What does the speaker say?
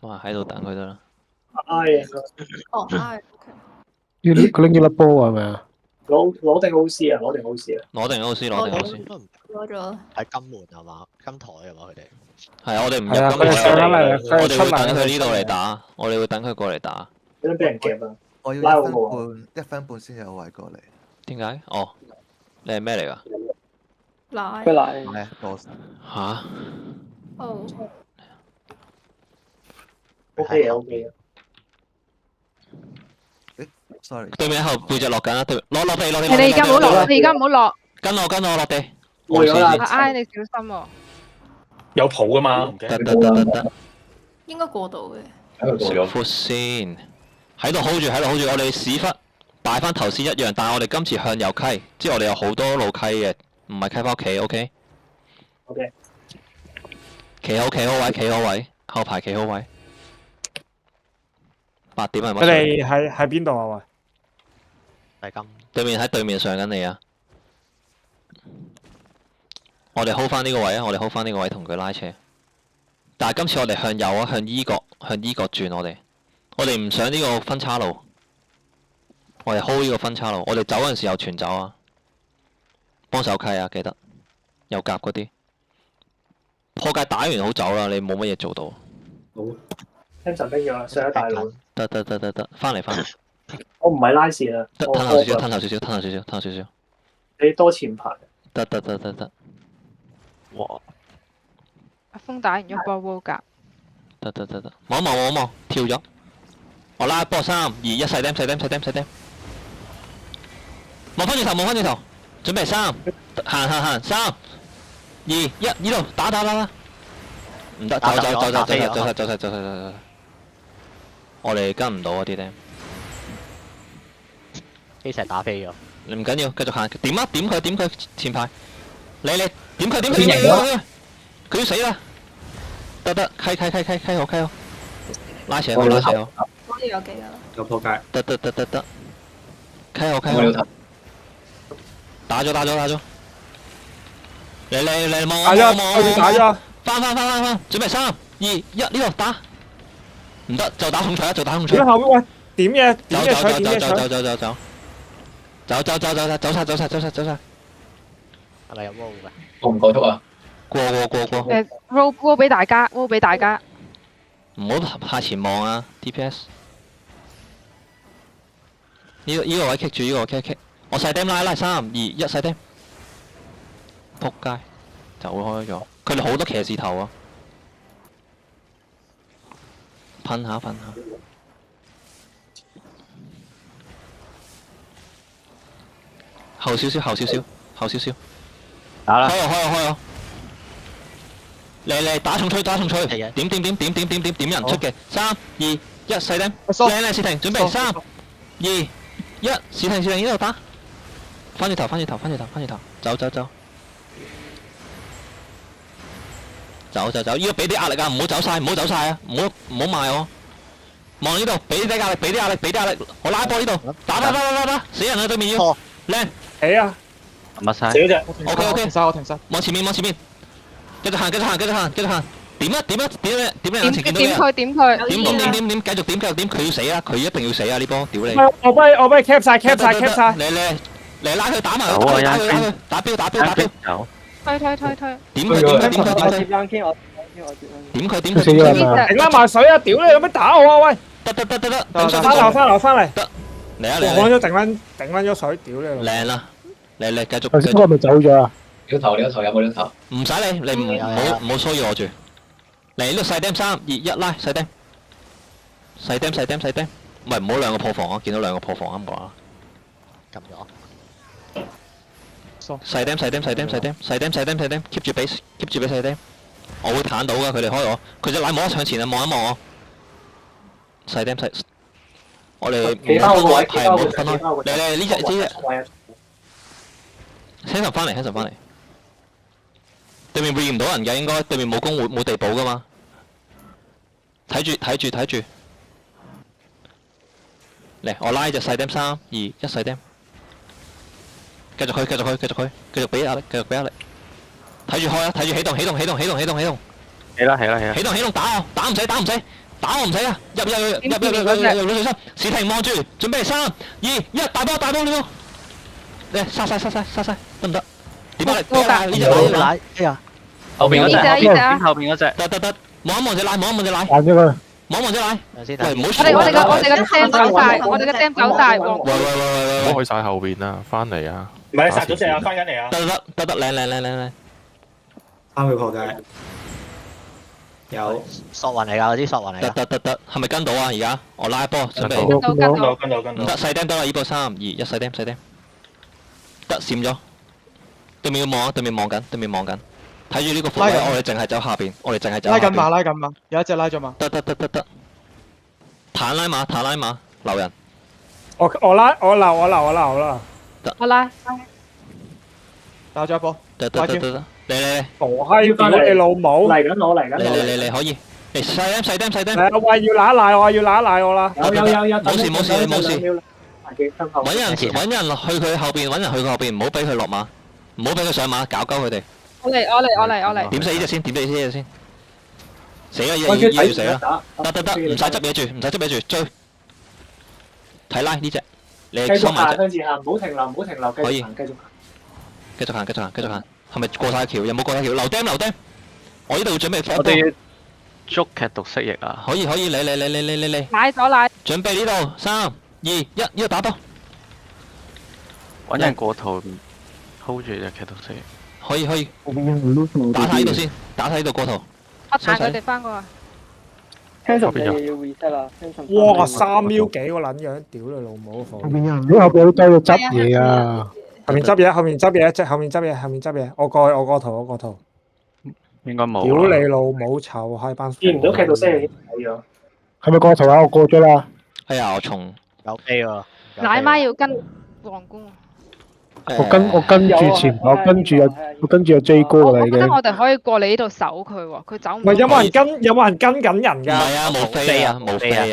哇，喺度等佢得啦。哦，I，佢拎咗粒波係咪啊？攞定 O.C. 啊，攞定 O.C. 啊。攞定 O.C. 攞定 O.C. 攞咗。喺金門係嘛？金台係嘛？佢哋係啊，我哋唔入係啊，佢哋金台上緊嚟，我哋會佢哋出嚟，等佢呢度嚟打，我哋會等佢過嚟打。有啲俾人夾啊！我要拉一我個位分半先有位過嚟。點解？哦，你係咩嚟㗎？奶。佢嚟，咩？多吓？哦。 O.K. 嘅 O.K. 嘅。 sorry。對面後背脊落緊啦，對落地落地。你哋而家唔好落，你而家唔好落。跟我落地。會咗啦。唉，你小心喎。有譜噶嘛？唔得驚。得。應該過到嘅。食闊先，喺度 hold 住，我哋屎忽擺翻頭先一樣，但係我哋今次向右溪，即係我哋有好多路溪嘅，唔係溪翻屋企 ，OK？ O.K. 企好位，後排企好位。8點係乜？佢哋喺邊度啊？喂，係金。對面喺對面上緊你啊！我哋 hold 翻呢個位啊！我哋 hold 翻呢個位同佢拉扯。但係今次我哋向右啊，向依角轉我哋唔上呢個分叉路，我哋 hold 呢個分叉路，我哋走嗰陣時候全走啊！幫手契啊，記得右夾嗰啲破界打完好走啦，你冇乜嘢做到。好。聽神兵咗啦，上咗大路。得，翻嚟。我唔係拉線啊。得，褪後少少。你多前排。得。哇！阿峰打完咗波波格。得，望一望，跳咗。我拉波3、2、1，細釘。望翻轉頭，準備3，行，3、2、1，呢度打。唔得，走。我哋跟唔到啊啲釘。機石打飛咗。唔緊要，繼續行。點佢前排。你點佢，佢要死啦！得，溪好。拉扯好。我哋有幾啊？有破界。得。溪好。打咗。你望我。打咗。翻，準備3、2、1，呢度打。唔得，就打控錘。點後邊喂？點嘢？走晒。係咪有魔嘅？過唔過速啊？過。roll 俾大家，唔好下前望啊 ！DPS 呢個位棘住，呢個棘。我細釘拉3、2、1，細釘。仆街，走開咗。佢哋好多騎士頭啊！噴下。後少少。打啦！開我。嚟打重錘。點人出嘅？3、2、1，細釘。靚試停，準備3、2、1，試停呢度打。翻轉頭，走。走，依家俾啲壓力啊！唔好走晒啊！唔好賣我。望呢度，俾啲壓力。我拉波呢度，打！死人啊！對面要靚。起啊！乜晒？死咗隻。 OK。我停晒。望前面。繼續行。點眼前見到點佢。點，繼續點，佢要死啊！佢一定要死啊！呢波，屌你！我幫你 cap 晒。嚟拉佢打埋佢，打標。推。點佢。我接兩 K，我點佢。停啦埋水啊！屌你有咩打我啊？喂！得。翻嚟。嚟啊！我咗頂翻咗水，屌你！靚啦！嚟繼續。頭先我咪走咗啊！撩頭有冇撩頭？唔使你唔好騷擾我住。嚟呢度細釘3、2、1，拉細釘。細釘。唔係唔好兩個破防啊！見到兩個破防啱講啦。撳咗。細釘 keep 住俾細釘。我會彈到噶，佢哋開我。佢隻奶冇得向前啊！望一望我。細釘。我哋唔好分開，係唔好分開。嚟呢隻。輕神翻嚟。對面會唔到人嘅，應該對面冇攻冇地堡噶嘛。睇住。嚟，我拉隻細釘3、2、1，細釘。繼續俾壓力。睇住開啊！睇住起動。起啦！起動打我，打唔死，打我唔使啊！入水深，時停望住，準備3、2、1，大波呢個，嚟殺晒得唔得？點啊？呢隻奶，哎呀，後邊嗰隻，後邊嗰隻，得，望一望隻奶，還咗佢。望一望隻奶。先喂，唔好我哋嘅 Dam 走晒，我哋嘅 Dam 走晒。喂，開晒後邊啦，翻嚟啊！唔係殺咗隻啊，翻緊嚟啊！得，靚。啱佢破街。有索雲嚟㗎，嗰啲索雲嚟㗎。得，係咪跟到啊？而家我拉波準備。跟到。唔得，細釘多啦，呢波3、2、1，細釘。得閃咗。對面要望啊，對面望緊。睇住呢個伏位，我哋淨係走下邊，拉緊馬，有一隻拉咗馬。得。彈拉馬，留人。我拉。我拉。打咗一波。得，嚟。傻閪屌你老母！嚟緊我嚟，可以。嚟細釘。喂，要揦賴我啦！有，冇事。揾揾人去佢後邊，唔好俾佢落馬，唔好俾佢上馬，搞鳩佢哋。我嚟。點死呢隻先？死啦！要死啦！得，唔使執嘢住，追。睇拉呢隻，你收埋隻。向前行，唔好停留，可以繼續行。繼續行。係咪過晒橋？有冇過晒橋？留釘。我呢度準備放。我哋捉劇毒蜥蜴啊！可以，嚟。奶咗。準備呢度，3、2、1，呢度打波。揾人過圖 hold 住隻劇毒蜥蜴。可以。打晒呢度先，打晒呢度過圖。我彈佢哋翻過去。聽實你要 reset 啦。哇，3秒幾個撚樣，屌你老母！後邊有人，後邊好多要執嘢啊！後面執嘢，即係後面執嘢。我個圖。應該冇。屌你老母臭閪班！見唔到劇到聲已經睇咗。係咪個圖啊？我過咗啦。哎呀，我重。有飛喎。奶媽要跟皇冠。我跟住前，我跟住阿 J 哥啦已經。我覺得我哋可以過嚟呢度守佢喎，佢走唔到。喂，有冇人跟緊人㗎？唔係啊，冇飛啊。